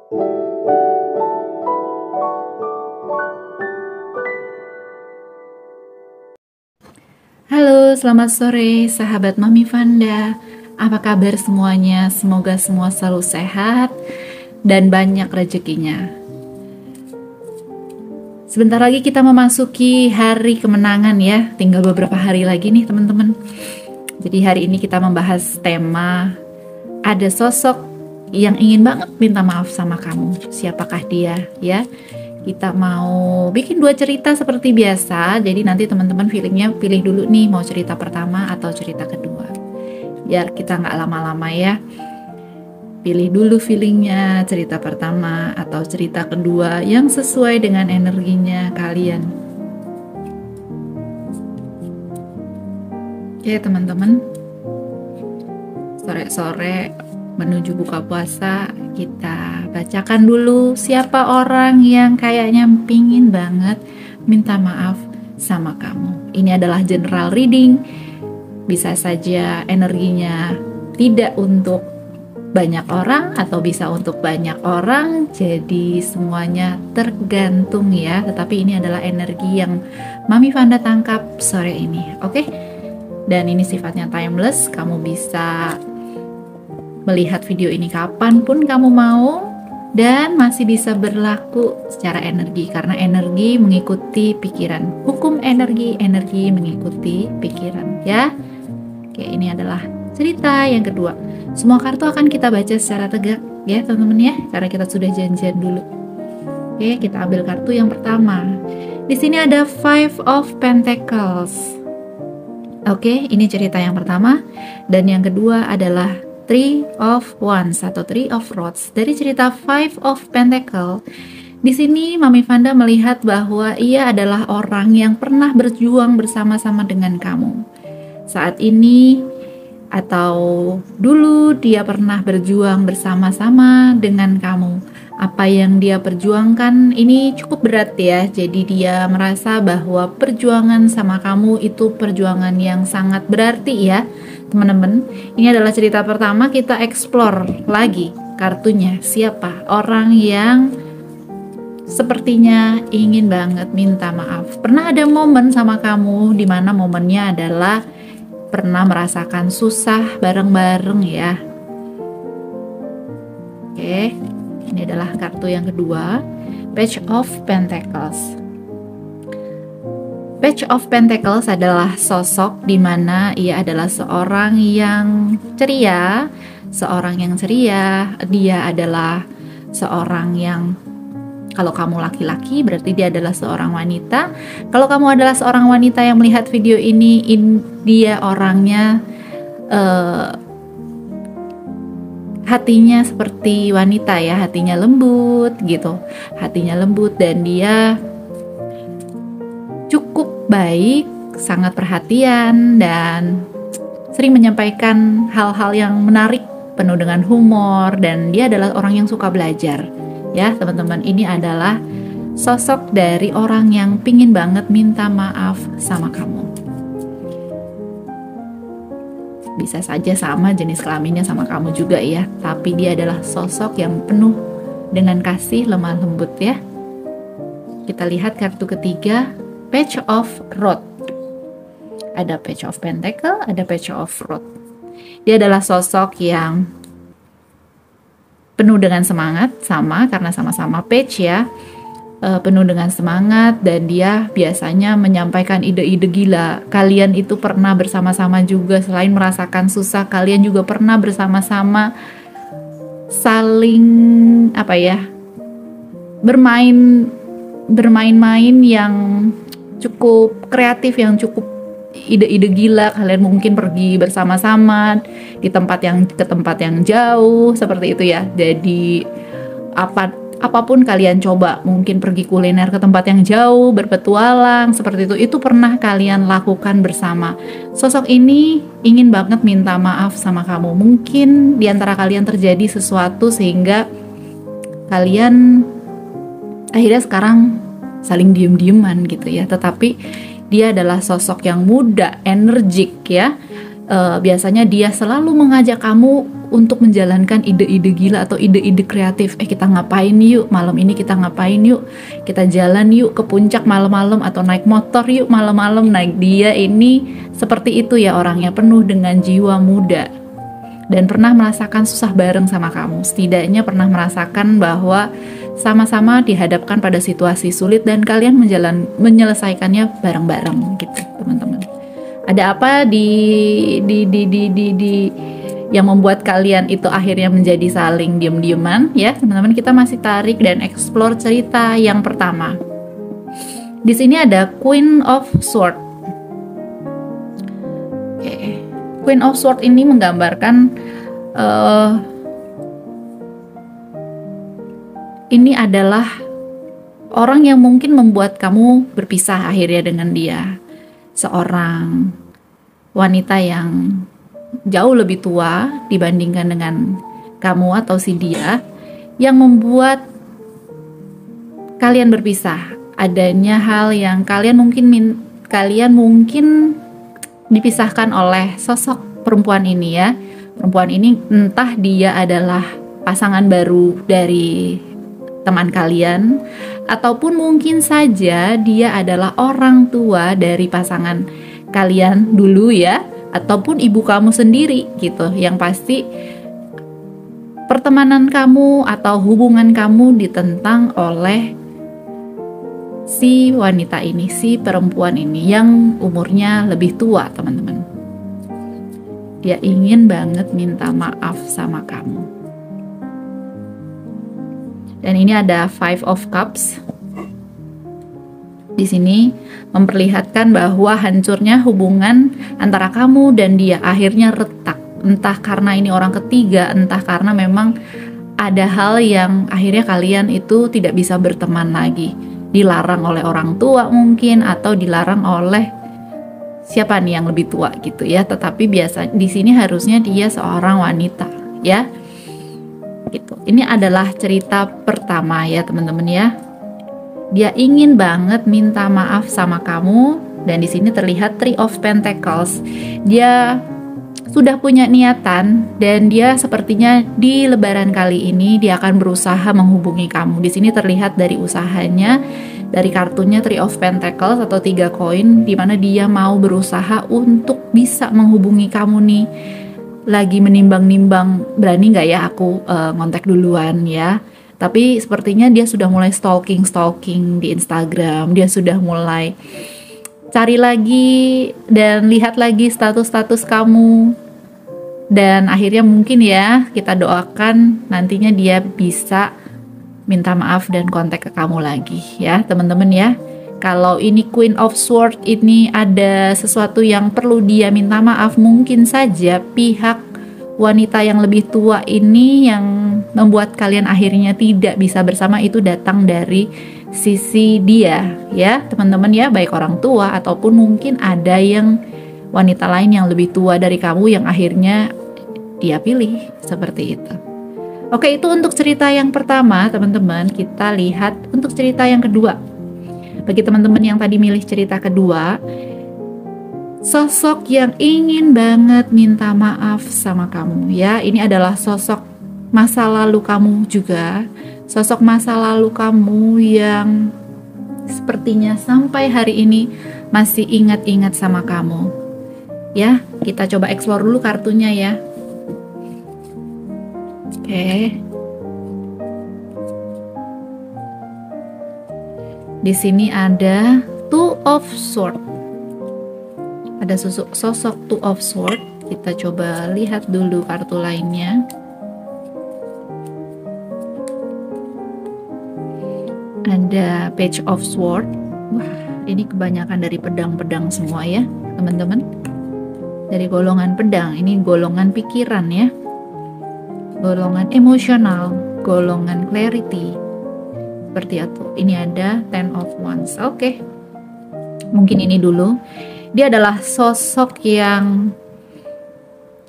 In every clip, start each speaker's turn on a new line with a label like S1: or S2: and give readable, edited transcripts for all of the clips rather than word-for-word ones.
S1: Halo, selamat sore sahabat Mami Vanda. Apa kabar semuanya? Semoga semua selalu sehat dan banyak rezekinya. Sebentar lagi kita memasuki hari kemenangan ya. Tinggal beberapa hari lagi nih teman-teman. Jadi hari ini kita membahas tema ada sosok yang ingin banget minta maaf sama kamu. Siapakah dia ya? Kita mau bikin 2 cerita seperti biasa. Jadi nanti teman-teman feelingnya pilih dulu nih mau cerita pertama atau cerita kedua. Biar kita nggak lama-lama ya. Pilih dulu feelingnya cerita pertama atau cerita kedua yang sesuai dengan energinya kalian. Oke teman-teman. Sore-sore menuju buka puasa, kita bacakan dulu siapa orang yang kayaknya pingin banget minta maaf sama kamu. Ini adalah general reading, bisa saja energinya tidak untuk banyak orang atau bisa untuk banyak orang, jadi semuanya tergantung ya. Tetapi ini adalah energi yang Mami Vanda tangkap sore ini, oke? Dan ini sifatnya timeless, kamu bisa melihat video ini kapanpun kamu mau dan masih bisa berlaku secara energi karena energi mengikuti pikiran. Hukum energi mengikuti pikiran ya. Oke, ini adalah cerita yang kedua. Semua kartu akan kita baca secara tegak ya teman-teman ya, karena kita sudah janjian dulu. Oke, kita ambil kartu yang pertama. Di sini ada Five of Pentacles. Oke, ini cerita yang pertama dan yang kedua adalah Three of Wands atau Three of Rods. Dari cerita Five of Pentacle, di sini Mami Vanda melihat bahwa ia adalah orang yang pernah berjuang bersama-sama dengan kamu. Saat ini atau dulu dia pernah berjuang bersama-sama dengan kamu. Apa yang dia perjuangkan ini cukup berat ya. Jadi dia merasa bahwa perjuangan sama kamu itu perjuangan yang sangat berarti ya. Teman-teman, ini adalah cerita pertama, kita explore lagi kartunya. Siapa orang yang sepertinya ingin banget minta maaf? Pernah ada momen sama kamu di mana momennya adalah pernah merasakan susah bareng-bareng ya. Oke, ini adalah kartu yang kedua, Page of Pentacles. Page of Pentacles adalah sosok di mana ia adalah seorang yang ceria, dia adalah seorang yang, kalau kamu laki-laki berarti dia adalah seorang wanita. Kalau kamu adalah seorang wanita yang melihat video ini, dia orangnya hatinya seperti wanita ya, hatinya lembut gitu, hatinya lembut dan dia cukup baik, sangat perhatian dan sering menyampaikan hal-hal yang menarik, penuh dengan humor, dan dia adalah orang yang suka belajar ya teman-teman. Ini adalah sosok dari orang yang pingin banget minta maaf sama kamu. Bisa saja sama jenis kelaminnya sama kamu juga ya, tapi dia adalah sosok yang penuh dengan kasih, lemah lembut ya. Kita lihat kartu ketiga, Page of Rod. Ada Page of Pentacle, ada Page of Rod. Dia adalah sosok yang penuh dengan semangat, sama karena sama-sama Page ya. Penuh dengan semangat dan dia biasanya menyampaikan ide-ide gila. Kalian itu pernah bersama-sama juga, selain merasakan susah, kalian juga pernah bersama-sama saling bermain-main yang cukup kreatif, yang cukup ide-ide gila. Kalian mungkin pergi bersama-sama ke tempat yang jauh seperti itu ya. Jadi apapun kalian coba, mungkin pergi kuliner ke tempat yang jauh, berpetualang seperti itu pernah kalian lakukan bersama. Sosok ini ingin banget minta maaf sama kamu. Mungkin di antara kalian terjadi sesuatu sehingga kalian akhirnya sekarang saling diem-dieman gitu ya. Tetapi dia adalah sosok yang muda, energik ya. Biasanya dia selalu mengajak kamu untuk menjalankan ide-ide gila atau ide-ide kreatif. Kita ngapain yuk, malam ini kita ngapain yuk, kita jalan yuk ke puncak malam-malam, atau naik motor yuk malam-malam. Naik dia ini seperti itu ya orangnya, penuh dengan jiwa muda dan pernah merasakan susah bareng sama kamu. Setidaknya pernah merasakan bahwa sama-sama dihadapkan pada situasi sulit dan kalian menyelesaikannya bareng-bareng gitu, teman-teman. Ada apa di yang membuat kalian itu akhirnya menjadi saling diem-dieman ya, teman-teman. Kita masih tarik dan explore cerita yang pertama. Di sini ada Queen of Swords. Oke. Queen of Swords ini menggambarkan ini adalah orang yang mungkin membuat kamu berpisah akhirnya dengan dia. Seorang wanita yang jauh lebih tua dibandingkan dengan kamu atau si dia, yang membuat kalian berpisah. Adanya hal yang kalian mungkin dipisahkan oleh sosok perempuan ini ya. Perempuan ini entah dia adalah pasangan baru dari teman kalian, ataupun mungkin saja dia adalah orang tua dari pasangan kalian dulu ya, ataupun ibu kamu sendiri gitu. Yang pasti pertemanan kamu atau hubungan kamu ditentang oleh si wanita ini, si perempuan ini yang umurnya lebih tua, teman-teman. Dia ingin banget minta maaf sama kamu. Dan ini ada Five of Cups. Di sini memperlihatkan bahwa hancurnya hubungan antara kamu dan dia akhirnya retak. Entah karena ini orang ketiga, entah karena memang ada hal yang akhirnya kalian itu tidak bisa berteman lagi. Dilarang oleh orang tua mungkin, atau dilarang oleh siapa nih yang lebih tua gitu ya. Tetapi biasa di sini harusnya dia seorang wanita ya. Gitu. Ini adalah cerita pertama ya teman-teman ya. Dia ingin banget minta maaf sama kamu, dan di sini terlihat Three of Pentacles. Dia sudah punya niatan, dan dia sepertinya di lebaran kali ini dia akan berusaha menghubungi kamu. Di sini terlihat dari usahanya, dari kartunya Three of Pentacles atau 3 koin, di mana dia mau berusaha untuk bisa menghubungi kamu nih. Lagi menimbang-nimbang, berani nggak ya aku ngontak duluan ya. Tapi sepertinya dia sudah mulai stalking di Instagram. Dia sudah mulai cari lagi dan lihat lagi status-status kamu. Dan akhirnya mungkin ya kita doakan nantinya dia bisa minta maaf dan kontak ke kamu lagi ya teman-teman ya. Kalau ini Queen of Swords ini ada sesuatu yang perlu dia minta maaf, mungkin saja pihak wanita yang lebih tua ini yang membuat kalian akhirnya tidak bisa bersama itu datang dari sisi dia ya teman-teman ya, baik orang tua ataupun mungkin ada yang wanita lain yang lebih tua dari kamu yang akhirnya dia pilih seperti itu. Oke, itu untuk cerita yang pertama teman-teman. Kita lihat untuk cerita yang kedua. Bagi teman-teman yang tadi milih cerita kedua, sosok yang ingin banget minta maaf sama kamu ya. Ini adalah sosok masa lalu kamu juga. Sosok masa lalu kamu yang sepertinya sampai hari ini masih ingat-ingat sama kamu. Ya, kita coba explore dulu kartunya ya. Oke. Di sini ada Two of Swords. Ada sosok Two of Swords. Kita coba lihat dulu kartu lainnya. Ada Page of Swords. Wah, ini kebanyakan dari pedang-pedang semua ya, teman-teman. Dari golongan pedang, ini golongan pikiran ya. Golongan emosional, golongan clarity. Seperti itu. Ini ada Ten of Wands. Oke. Mungkin ini dulu. Dia adalah sosok yang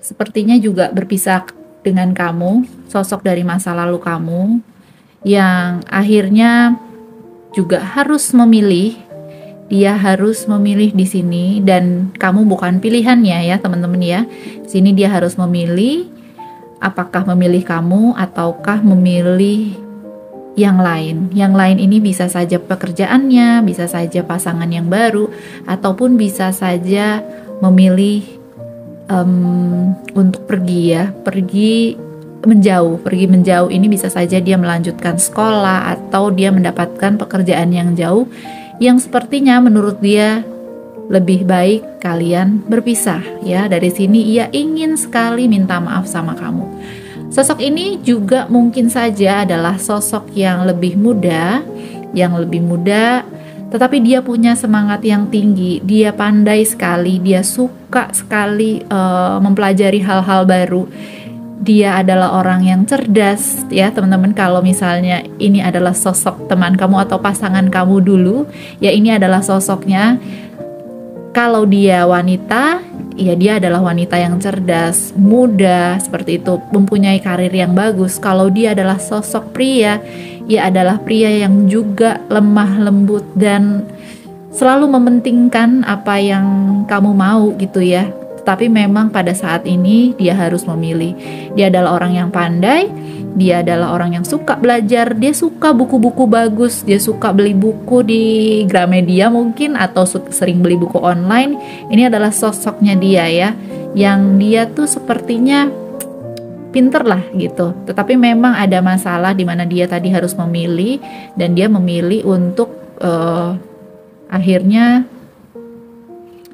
S1: sepertinya juga berpisah dengan kamu, sosok dari masa lalu kamu yang akhirnya juga harus memilih. Dia harus memilih di sini dan kamu bukan pilihannya ya, teman-teman ya. Sini dia harus memilih Apakah memilih kamu ataukah memilih yang lain? Yang lain ini bisa saja pekerjaannya, bisa saja pasangan yang baru, ataupun bisa saja memilih untuk pergi ya, pergi menjauh ini bisa saja dia melanjutkan sekolah atau dia mendapatkan pekerjaan yang jauh yang sepertinya menurut dia lebih baik kalian berpisah ya. Dari sini ia ingin sekali minta maaf sama kamu. Sosok ini juga mungkin saja adalah sosok yang lebih muda, tetapi dia punya semangat yang tinggi, dia pandai sekali, dia suka sekali mempelajari hal-hal baru. Dia adalah orang yang cerdas ya teman-teman. Kalau misalnya ini adalah sosok teman kamu atau pasangan kamu dulu, ya ini adalah sosoknya. Kalau dia wanita, ya dia adalah wanita yang cerdas, muda, seperti itu, mempunyai karir yang bagus. Kalau dia adalah sosok pria, ia adalah pria yang juga lemah lembut dan selalu mementingkan apa yang kamu mau gitu ya. Tapi memang pada saat ini dia harus memilih. Dia adalah orang yang pandai, dia adalah orang yang suka belajar, dia suka buku-buku bagus, dia suka beli buku di Gramedia mungkin atau sering beli buku online. Ini adalah sosoknya dia ya, yang dia tuh sepertinya pinter lah gitu. Tetapi memang ada masalah di mana dia tadi harus memilih, dan dia memilih untuk akhirnya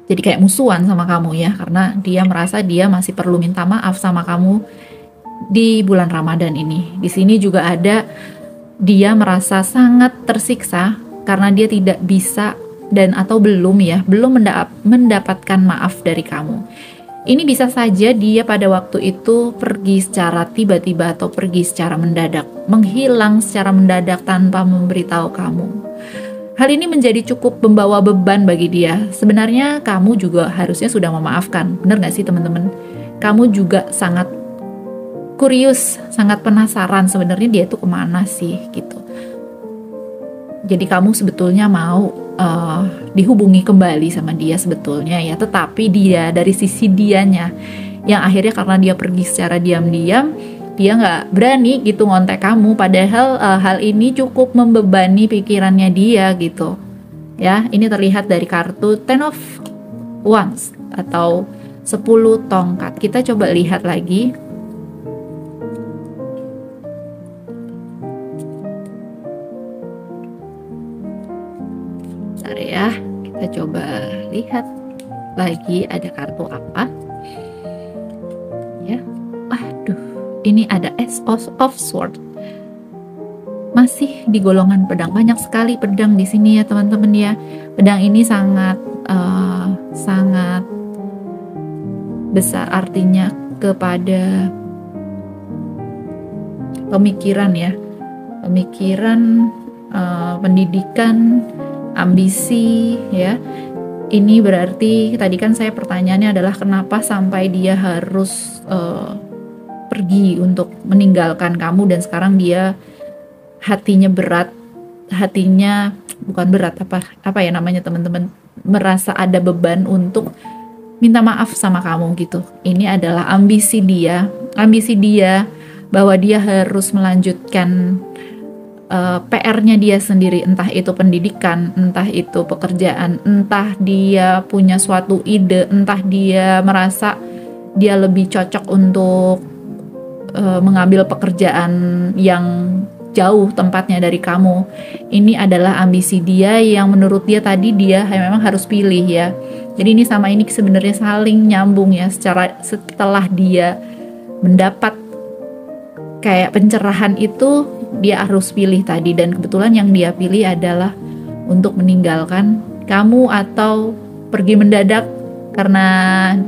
S1: jadi kayak musuhan sama kamu ya, karena dia merasa dia masih perlu minta maaf sama kamu di bulan Ramadan ini. Di sini juga ada dia merasa sangat tersiksa karena dia tidak bisa dan atau belum mendapatkan maaf dari kamu. Ini bisa saja dia pada waktu itu pergi secara tiba-tiba atau pergi secara mendadak, menghilang secara mendadak tanpa memberitahu kamu. Hal ini menjadi cukup membawa beban bagi dia. Sebenarnya kamu juga harusnya sudah memaafkan, benar gak sih teman-teman? Kamu juga sangat kurius, sangat penasaran sebenarnya dia tuh kemana sih gitu. Jadi kamu sebetulnya mau dihubungi kembali sama dia sebetulnya ya, tetapi dia dari sisi dianya yang akhirnya karena dia pergi secara diam-diam, dia nggak berani gitu ngontek kamu, padahal hal ini cukup membebani pikirannya dia gitu ya. Ini terlihat dari kartu Ten of Wands atau 10 tongkat. Kita coba lihat lagi. Bentar ya, kita coba lihat lagi ada kartu apa ya. Waduh, ini ada Ace of Swords, masih di golongan pedang. Banyak sekali pedang di sini ya teman-teman ya. Pedang ini sangat besar artinya kepada pemikiran ya, pendidikan, ambisi ya. Ini berarti tadi kan saya pertanyaannya adalah kenapa sampai dia harus pergi untuk meninggalkan kamu, dan sekarang dia hatinya berat, bukan berat, apa ya namanya teman-teman, merasa ada beban untuk minta maaf sama kamu gitu. Ini adalah ambisi dia bahwa dia harus melanjutkan PR-nya dia sendiri, entah itu pendidikan, entah itu pekerjaan, entah dia punya suatu ide, entah dia merasa dia lebih cocok untuk mengambil pekerjaan yang jauh tempatnya dari kamu. Ini adalah ambisi dia yang menurut dia tadi dia memang harus pilih ya. Jadi ini sama ini sebenarnya saling nyambung ya. Setelah dia mendapat kayak pencerahan itu, dia harus pilih tadi, dan kebetulan yang dia pilih adalah untuk meninggalkan kamu atau pergi mendadak, karena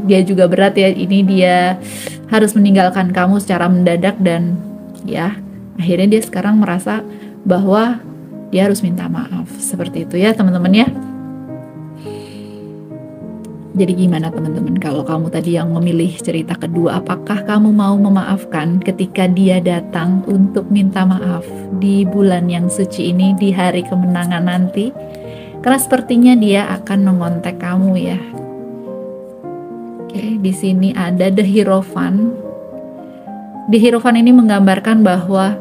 S1: dia juga berat ya. Ini dia harus meninggalkan kamu secara mendadak, dan ya akhirnya dia sekarang merasa bahwa dia harus minta maaf. Seperti itu ya teman-teman ya. Jadi gimana teman-teman kalau kamu tadi yang memilih cerita kedua? Apakah kamu mau memaafkan ketika dia datang untuk minta maaf di bulan yang suci ini, di hari kemenangan nanti? Karena sepertinya dia akan mengontak kamu ya. Oke, di sini ada The Hierophant. Di Hierophant ini menggambarkan bahwa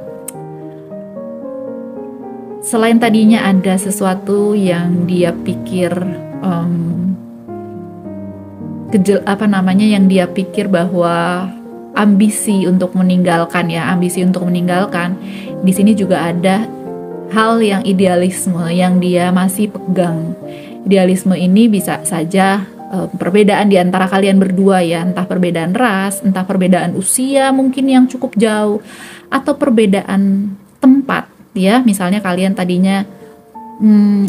S1: selain tadinya ada sesuatu yang dia pikir yang dia pikir bahwa ambisi untuk meninggalkan, di sini juga ada hal yang idealisme yang dia masih pegang. Idealisme ini bisa saja perbedaan di antara kalian berdua ya, entah perbedaan ras, entah perbedaan usia mungkin yang cukup jauh, atau perbedaan tempat ya. Misalnya kalian tadinya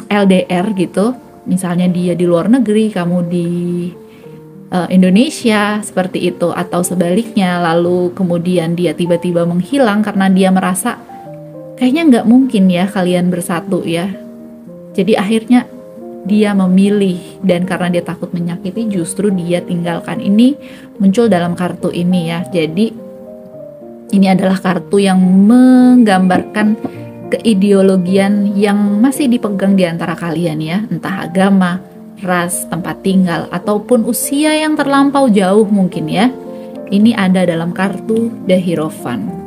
S1: LDR gitu, misalnya dia di luar negeri, kamu di Indonesia, seperti itu, atau sebaliknya, lalu kemudian dia tiba-tiba menghilang karena dia merasa kayaknya nggak mungkin ya kalian bersatu ya. Jadi akhirnya dia memilih, dan karena dia takut menyakiti justru dia tinggalkan. Ini muncul dalam kartu ini ya. Jadi ini adalah kartu yang menggambarkan keideologian yang masih dipegang di antara kalian ya, entah agama, ras, tempat tinggal, ataupun usia yang terlampau jauh mungkin ya. Ini ada dalam kartu The Hierophant.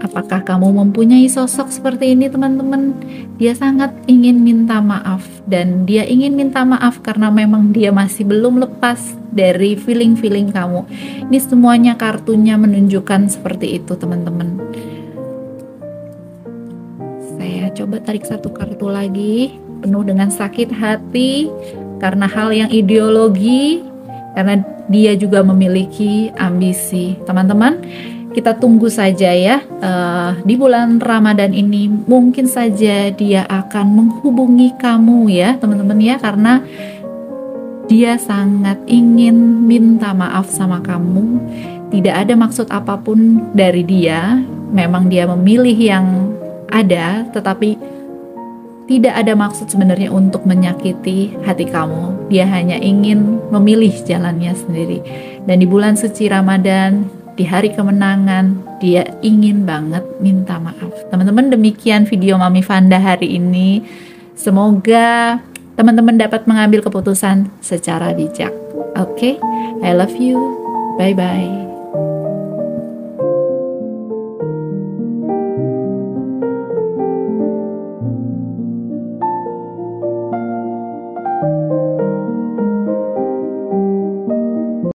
S1: Apakah kamu mempunyai sosok seperti ini teman-teman? Dia sangat ingin minta maaf, dan dia ingin minta maaf karena memang dia masih belum lepas dari feeling-feeling kamu. Ini semuanya kartunya menunjukkan seperti itu teman-teman. Saya coba tarik satu kartu lagi, penuh dengan sakit hati karena hal yang ideologi, karena dia juga memiliki ambisi. Teman-teman, kita tunggu saja ya, di bulan Ramadan ini mungkin saja dia akan menghubungi kamu ya teman-teman ya, karena dia sangat ingin minta maaf sama kamu. Tidak ada maksud apapun dari dia, memang dia memilih yang ada, tetapi tidak ada maksud sebenarnya untuk menyakiti hati kamu. Dia hanya ingin memilih jalannya sendiri. Dan di bulan suci Ramadan, di hari kemenangan, dia ingin banget minta maaf. Teman-teman, demikian video Mami Vanda hari ini. Semoga teman-teman dapat mengambil keputusan secara bijak. Oke, I love you. Bye-bye.